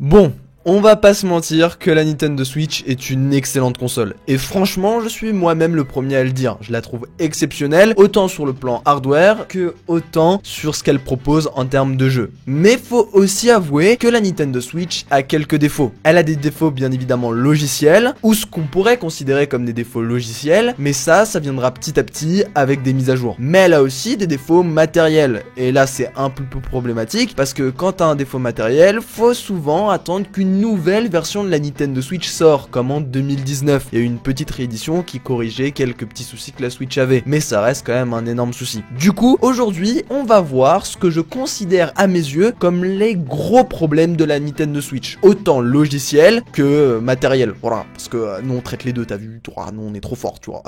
Bon, on va pas se mentir que la Nintendo Switch est une excellente console. Et franchement, je suis moi-même le premier à le dire. Je la trouve exceptionnelle, autant sur le plan hardware que autant sur ce qu'elle propose en termes de jeu. Mais faut aussi avouer que la Nintendo Switch a quelques défauts. Elle a des défauts bien évidemment logiciels, ou ce qu'on pourrait considérer comme des défauts logiciels, mais ça viendra petit à petit avec des mises à jour. Mais elle a aussi des défauts matériels. Et là, c'est un peu plus problématique, parce que quand t'as un défaut matériel, faut souvent attendre qu'une nouvelle version de la Nintendo Switch sort, comme en 2019. Il y a eu une petite réédition qui corrigeait quelques petits soucis que la Switch avait, mais ça reste quand même un énorme souci. Du coup, aujourd'hui, on va voir ce que je considère à mes yeux comme les gros problèmes de la Nintendo Switch, autant logiciel que matériel. Voilà, parce que nous on traite les deux, t'as vu, nous on est trop fort, tu vois.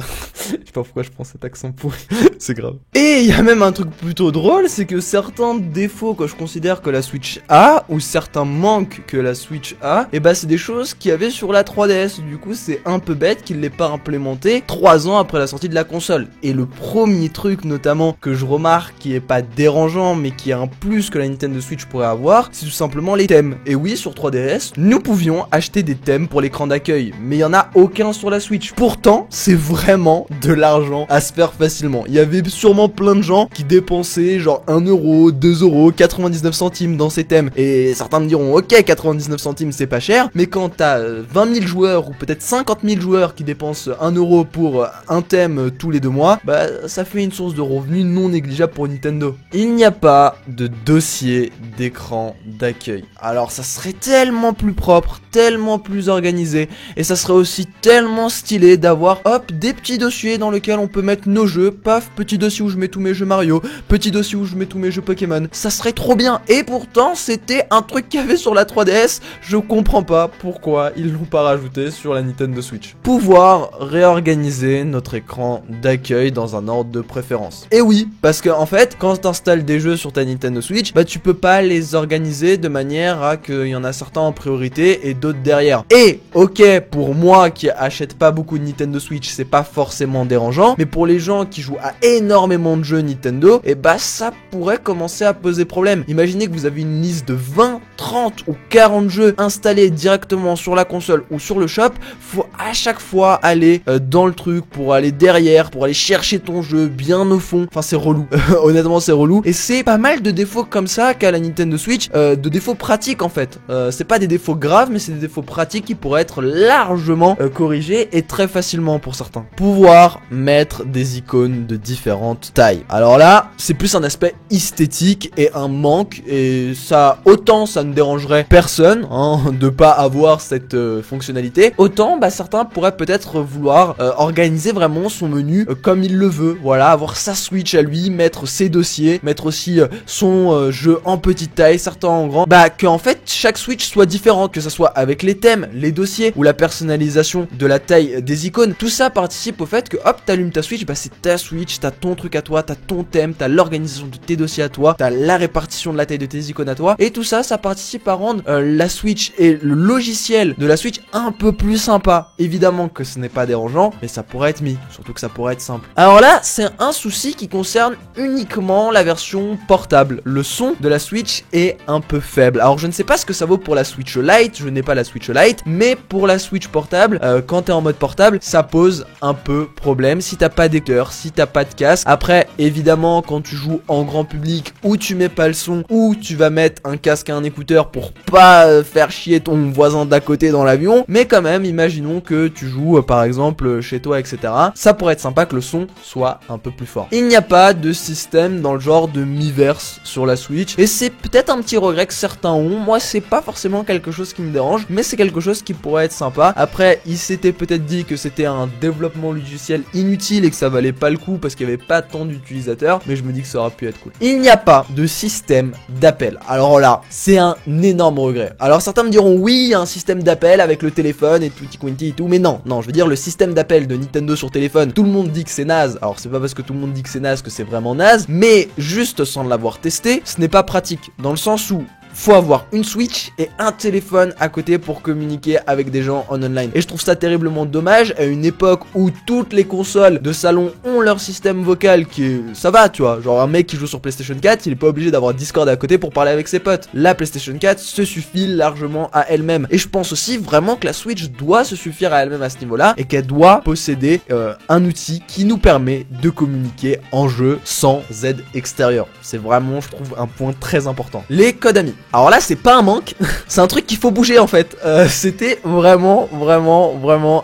Je sais pas pourquoi je prends cet accent pourri, c'est grave. Et il y a même un truc plutôt drôle, c'est que certains défauts que je considère que la Switch a, ou certains manques que la Switch a, et bah c'est des choses qu'il y avait sur la 3DS. Du coup c'est un peu bête qu'il l'ait pas implémenté 3 ans après la sortie de la console. Et le premier truc notamment que je remarque qui est pas dérangeant mais qui est un plus que la Nintendo Switch pourrait avoir, c'est tout simplement les thèmes. Et oui, sur 3DS, nous pouvions acheter des thèmes pour l'écran d'accueil, mais il y en a aucun sur la Switch. Pourtant, c'est vraiment de l'argent à se faire facilement. Il y avait sûrement plein de gens qui dépensaient genre 1€, 2€, 99 centimes dans ces thèmes. Et certains me diront, ok, 99 centimes c'est pas cher, mais quand t'as 20 000 joueurs ou peut-être 50 000 joueurs qui dépensent 1€ pour un thème tous les 2 mois, bah ça fait une source de revenus non négligeable pour Nintendo. Il n'y a pas de dossier d'écran d'accueil. Alors ça serait tellement plus propre, tellement plus organisé, et ça serait aussi tellement stylé d'avoir hop des petits dossiers dans lesquels on peut mettre nos jeux, paf, petit dossier où je mets tous mes jeux Mario, petit dossier où je mets tous mes jeux Pokémon. Ça serait trop bien. Et pourtant c'était un truc qu'il y avait sur la 3DS. Je comprends pas pourquoi ils l'ont pas rajouté sur la Nintendo Switch. Pouvoir réorganiser notre écran d'accueil dans un ordre de préférence. Et oui, parce que en fait, quand t'installes des jeux sur ta Nintendo Switch, bah tu peux pas les organiser de manière à qu'il y en a certains en priorité et d'autres derrière. Et ok, pour moi qui achète pas beaucoup de Nintendo Switch, c'est pas forcément dérangeant, mais pour les gens qui jouent à énormément de jeux Nintendo, et bah ça pourrait commencer à poser problème. Imaginez que vous avez une liste de 20, 30 ou 40 jeux installés directement sur la console ou sur le shop. Faut à chaque fois aller dans le truc pour aller derrière, pour aller chercher ton jeu bien au fond. Enfin c'est relou, honnêtement c'est relou. Et c'est pas mal de défauts comme ça qu'a la Nintendo Switch, de défauts pratiques en fait. C'est pas des défauts graves, mais c'est des défauts pratiques qui pourraient être largement corrigés et très facilement pour certains. Pouvoir mettre des icônes de différentes tailles. Alors là, c'est plus un aspect esthétique et un manque, et ça, autant ça ne dérangerait personne hein, de pas avoir cette fonctionnalité, autant bah certains pourraient peut-être vouloir organiser vraiment son menu comme il le veut. Voilà, avoir sa Switch à lui, mettre ses dossiers, mettre aussi son jeu en petite taille, certains en grand. Bah que en fait chaque Switch soit différente, que ça soit avec les thèmes, les dossiers ou la personnalisation de la taille des icônes. Tout ça participe au fait que hop, t'allumes ta Switch, bah c'est ta Switch, t'as ton truc à toi, t'as ton thème, t'as l'organisation de tes dossiers à toi, t'as la répartition de la taille de tes icônes à toi, et tout ça, ça participe à rendre la Switch et le logiciel de la Switch un peu plus sympa. Évidemment que ce n'est pas dérangeant, mais ça pourrait être mis, surtout que ça pourrait être simple. Alors là, c'est un souci qui concerne uniquement la version portable. Le son de la Switch est un peu faible. Alors je ne sais pas ce que ça vaut pour la Switch Lite, je n'ai pas la Switch Lite, mais pour la Switch portable, quand t'es en mode portable, ça pose un peu problème si t'as pas d'écouteur, si t'as pas de casque. Après, évidemment, quand tu joues en grand public, ou tu mets pas le son, ou tu vas mettre un casque et un écouteur pour pas faire chier ton voisin d'à côté dans l'avion, mais quand même, imaginons que tu joues par exemple chez toi, etc. Ça pourrait être sympa que le son soit un peu plus fort. Il n'y a pas de système dans le genre de Miiverse sur la Switch, et c'est peut-être un petit regret que certains ont. Moi, c'est pas forcément quelque chose qui me dérange, mais c'est quelque chose qui pourrait être sympa. Après, il s'était peut-être dit que c'était un développement logiciel inutile et que ça valait pas le coup parce qu'il y avait pas tant d'utilisateurs, mais je me dis que ça aurait pu être cool. Il n'y a pas de système d'appel. Alors là, c'est un énorme regret. Alors certains me diront oui, il y a un système d'appel avec le téléphone et tutti quanti et tout, mais non, je veux dire le système d'appel de Nintendo sur téléphone, tout le monde dit que c'est naze. Alors c'est pas parce que tout le monde dit que c'est naze que c'est vraiment naze, mais juste sans l'avoir testé, ce n'est pas pratique, dans le sens où faut avoir une Switch et un téléphone à côté pour communiquer avec des gens en online. Et je trouve ça terriblement dommage à une époque où toutes les consoles de salon ont leur système vocal qui est... ça va, tu vois, genre un mec qui joue sur PlayStation 4, il est pas obligé d'avoir Discord à côté pour parler avec ses potes. La PlayStation 4 se suffit largement à elle-même. Et je pense aussi vraiment que la Switch doit se suffire à elle-même à ce niveau-là et qu'elle doit posséder un outil qui nous permet de communiquer en jeu sans aide extérieure. C'est vraiment, je trouve, un point très important. Les codes amis. Alors là, c'est pas un manque, c'est un truc qu'il faut bouger en fait. C'était vraiment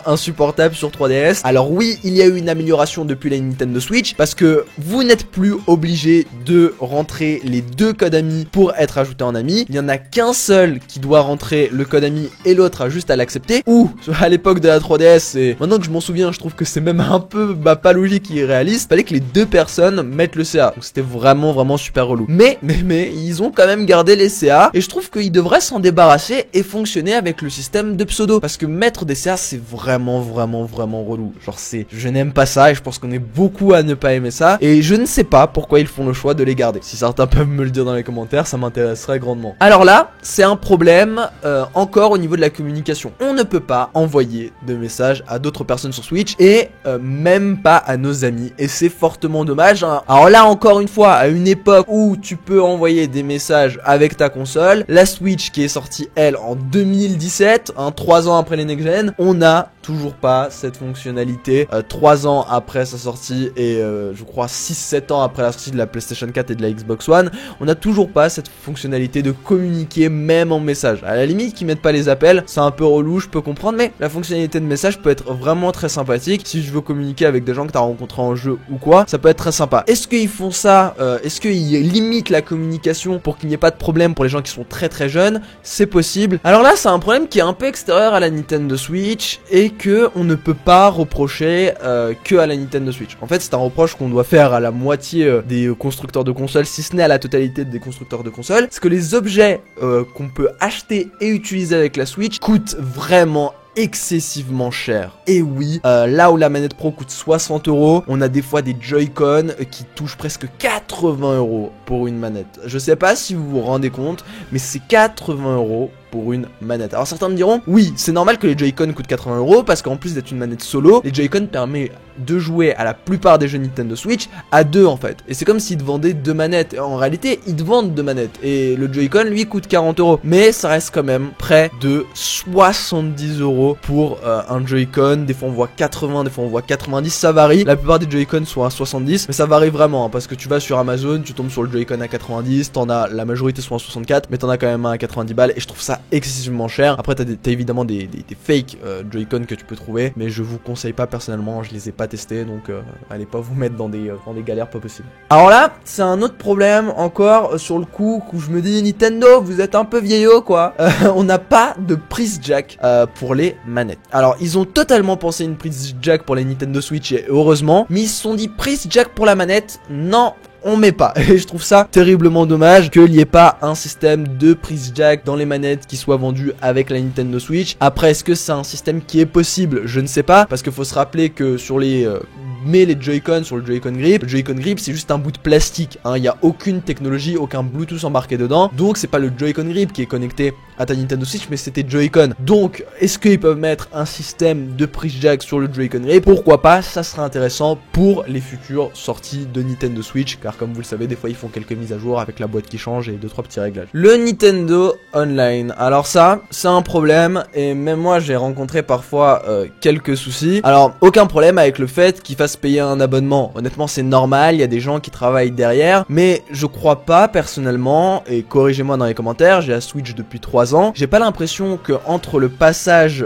insupportable sur 3DS. Alors oui, il y a eu une amélioration depuis la Nintendo Switch parce que vous n'êtes plus obligé de rentrer les deux codes amis pour être ajouté en ami. Il n'y en a qu'un seul qui doit rentrer le code ami et l'autre a juste à l'accepter. Ou à l'époque de la 3DS, et maintenant que je m'en souviens, je trouve que c'est même un peu pas logique et irréaliste. Fallait que les deux personnes mettent le CA. Donc c'était vraiment super relou. Mais ils ont quand même gardé les CA et je trouve qu'ils devraient s'en débarrasser et fonctionner avec le système de pseudo. Parce que mettre des CA c'est vraiment relou. Genre je n'aime pas ça et je pense qu'on est beaucoup à ne pas aimer ça. Et je ne sais pas pourquoi ils font le choix de les garder. Si certains peuvent me le dire dans les commentaires, ça m'intéresserait grandement. Alors là, c'est un problème encore au niveau de la communication. On ne peut pas envoyer de messages à d'autres personnes sur Switch et même pas à nos amis. Et c'est fortement dommage, hein. Alors là, encore une fois, à une époque où tu peux envoyer des messages avec ta console, la Switch qui est sortie, elle, en 2017, 3 ans après les next gen, on n'a toujours pas cette fonctionnalité 3 ans après sa sortie et je crois 6-7 ans après la sortie de la PlayStation 4 et de la Xbox One, on n'a toujours pas cette fonctionnalité de communiquer même en message. À la limite qu'ils mettent pas les appels, c'est un peu relou, je peux comprendre, mais la fonctionnalité de message peut être vraiment très sympathique. Si je veux communiquer avec des gens que tu as rencontrés en jeu ou quoi, ça peut être très sympa. Est-ce qu'ils font ça, est-ce qu'ils limitent la communication pour qu'il n'y ait pas de problème pour les gens qui sont très jeunes? C'est possible. Alors là, c'est un problème qui est un peu extérieur à la Nintendo Switch et que on ne peut pas reprocher que à la Nintendo Switch. En fait, c'est un reproche qu'on doit faire à la moitié des constructeurs de consoles, si ce n'est à la totalité des constructeurs de consoles. C'est que les objets qu'on peut acheter et utiliser avec la Switch coûtent vraiment excessivement cher. Et oui, là où la manette Pro coûte 60 €, on a des fois des Joy-Con qui touchent presque 80 € pour une manette. Je sais pas si vous vous rendez compte, mais c'est 80 € pour une manette. Alors certains me diront, oui, c'est normal que les Joy-Con coûtent 80 € parce qu'en plus d'être une manette solo, les Joy-Con permettent de jouer à la plupart des jeux Nintendo Switch à deux en fait. Et c'est comme s'ils te vendaient deux manettes. En réalité, ils te vendent deux manettes. Et le Joy-Con, lui, coûte 40 €. Mais ça reste quand même près de 70 € pour un Joy-Con. Des fois on voit 80, des fois on voit 90, ça varie. La plupart des Joy-Con sont à 70, mais ça varie vraiment, hein, parce que tu vas sur Amazon, tu tombes sur le Joy-Con à 90, t'en as, la majorité sont à 64, mais t'en as quand même un à 90 balles, et je trouve ça excessivement cher. Après t'as évidemment des fake Joy-Con que tu peux trouver, mais je vous conseille pas personnellement, je les ai pas testés, donc allez pas vous mettre dans des galères pas possibles. Alors là, c'est un autre problème encore sur le coup où je me dis, Nintendo, vous êtes un peu vieillot quoi. On n'a pas de prise jack pour les manettes. Alors ils ont totalement pensé une prise jack pour les Nintendo Switch et heureusement, mais ils se sont dit prise jack pour la manette, non, on met pas. Et je trouve ça terriblement dommage qu'il n'y ait pas un système de prise jack dans les manettes qui soit vendu avec la Nintendo Switch. Après, est-ce que c'est un système qui est possible? Je ne sais pas, parce qu'il faut se rappeler que sur les Joy-Con, sur le Joy-Con Grip, le Joy-Con Grip c'est juste un bout de plastique, hein. Il n'y a aucune technologie, aucun Bluetooth embarqué dedans, donc c'est pas le Joy-Con Grip qui est connecté à ta Nintendo Switch, mais c'était Joy-Con. Donc est-ce qu'ils peuvent mettre un système de prise jack sur le Joy-Con Grip? Pourquoi pas, ça serait intéressant pour les futures sorties de Nintendo Switch, car comme vous le savez, des fois ils font quelques mises à jour avec la boîte qui change et 2-3 petits réglages. Le Nintendo Online, alors ça c'est un problème, et même moi j'ai rencontré parfois quelques soucis. Alors aucun problème avec le fait qu'il fasse payer un abonnement, honnêtement c'est normal, il y a des gens qui travaillent derrière, mais je crois pas personnellement, et corrigez-moi dans les commentaires, j'ai la Switch depuis 3 ans, j'ai pas l'impression que entre le passage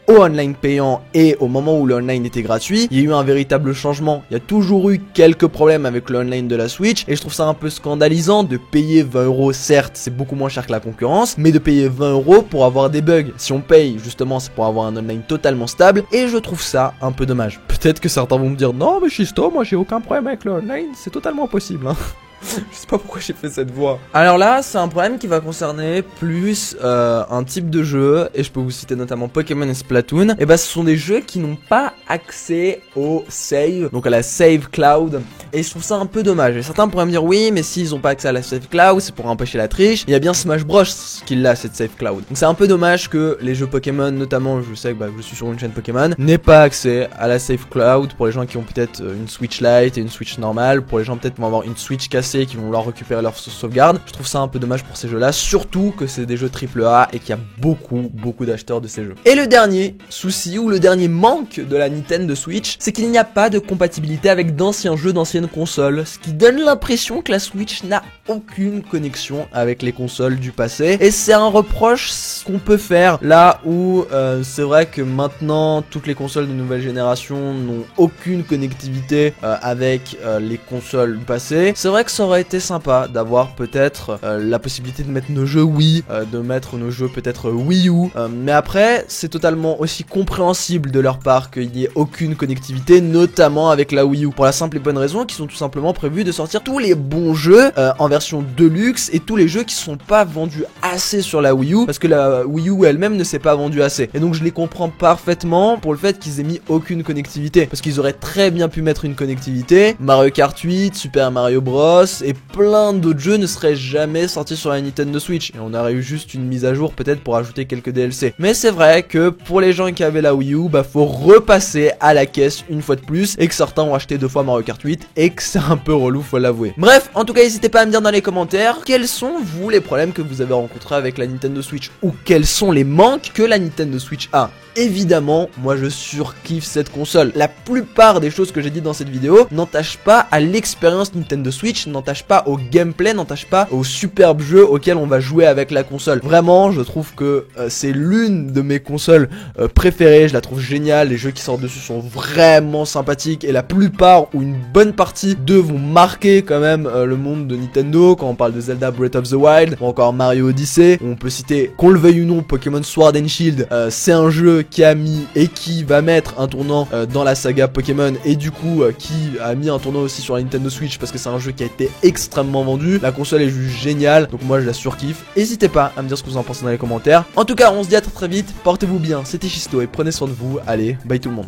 au online payant et au moment où le online était gratuit, il y a eu un véritable changement. Il y a toujours eu quelques problèmes avec le online de la Switch, et je trouve ça un peu scandalisant de payer 20 €, certes c'est beaucoup moins cher que la concurrence, mais de payer 20 € pour avoir des bugs. Si on paye justement c'est pour avoir un online totalement stable, et je trouve ça un peu dommage. Peut-être que certains vont me dire non mais Shisto, moi j'ai aucun problème avec le online, c'est totalement possible hein. Je sais pas pourquoi j'ai fait cette voix. Alors là, c'est un problème qui va concerner plus un type de jeu, et je peux vous citer notamment Pokémon et Splatoon. Et bah, ce sont des jeux qui n'ont pas accès au save, donc à la save cloud. Et je trouve ça un peu dommage. Et certains pourraient me dire oui, mais s'ils ont pas accès à la save cloud, c'est pour empêcher la triche. Il y a bien Smash Bros qui l'a, cette save cloud. Donc c'est un peu dommage que les jeux Pokémon, notamment, je sais que je suis sur une chaîne Pokémon, n'aient pas accès à la save cloud pour les gens qui ont peut-être une Switch Lite et une Switch normale, pour les gens peut-être qui vont avoir une Switch cassée, qui vont vouloir récupérer leur sauvegarde. Je trouve ça un peu dommage pour ces jeux-là, surtout que c'est des jeux AAA et qu'il y a beaucoup d'acheteurs de ces jeux. Et le dernier souci ou le dernier manque de la Nintendo Switch, c'est qu'il n'y a pas de compatibilité avec d'anciens jeux d'anciennes consoles, ce qui donne l'impression que la Switch n'a aucune connexion avec les consoles du passé. Et c'est un reproche qu'on peut faire là où c'est vrai que maintenant toutes les consoles de nouvelle génération n'ont aucune connectivité avec les consoles du passé. C'est vrai que ça aurait été sympa d'avoir peut-être la possibilité de mettre nos jeux Wii, de mettre nos jeux peut-être Wii U, mais après c'est totalement aussi compréhensible de leur part qu'il n'y ait aucune connectivité, notamment avec la Wii U, pour la simple et bonne raison qu'ils sont tout simplement prévus de sortir tous les bons jeux en version Deluxe et tous les jeux qui sont pas vendus assez sur la Wii U, parce que la Wii U elle-même ne s'est pas vendue assez. Et donc je les comprends parfaitement pour le fait qu'ils aient mis aucune connectivité, parce qu'ils auraient très bien pu mettre une connectivité. Mario Kart 8, Super Mario Bros et plein d'autres jeux ne seraient jamais sortis sur la Nintendo Switch, et on aurait eu juste une mise à jour peut-être pour ajouter quelques DLC. Mais c'est vrai que pour les gens qui avaient la Wii U, faut repasser à la caisse une fois de plus, et que certains ont acheté 2 fois Mario Kart 8 et que c'est un peu relou, faut l'avouer. Bref, en tout cas n'hésitez pas à me dire dans les commentaires quels sont vous les problèmes que vous avez rencontrés avec la Nintendo Switch, ou quels sont les manques que la Nintendo Switch a. Évidemment, moi je surkiffe cette console. La plupart des choses que j'ai dit dans cette vidéo n'entachent pas à l'expérience Nintendo Switch, n'entachent pas au gameplay, n'entachent pas aux superbes jeux auxquels on va jouer avec la console. Vraiment, je trouve que c'est l'une de mes consoles préférées, je la trouve géniale, les jeux qui sortent dessus sont vraiment sympathiques, et la plupart ou une bonne partie d'eux vont marquer quand même le monde de Nintendo, quand on parle de Zelda Breath of the Wild, ou encore Mario Odyssey. On peut citer, qu'on le veuille ou non, Pokémon Sword and Shield, c'est un jeu qui a mis et qui va mettre un tournant dans la saga Pokémon, et du coup qui a mis un tournant aussi sur la Nintendo Switch, parce que c'est un jeu qui a été extrêmement vendu. La console est juste géniale, donc moi je la surkiffe. N'hésitez pas à me dire ce que vous en pensez dans les commentaires. En tout cas, on se dit à très vite, portez-vous bien, c'était Chisto et prenez soin de vous. Allez, bye tout le monde.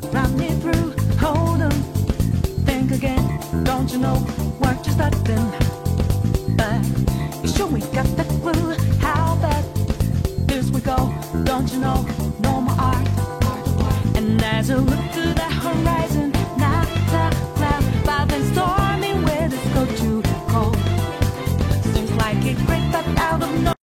Don't you know?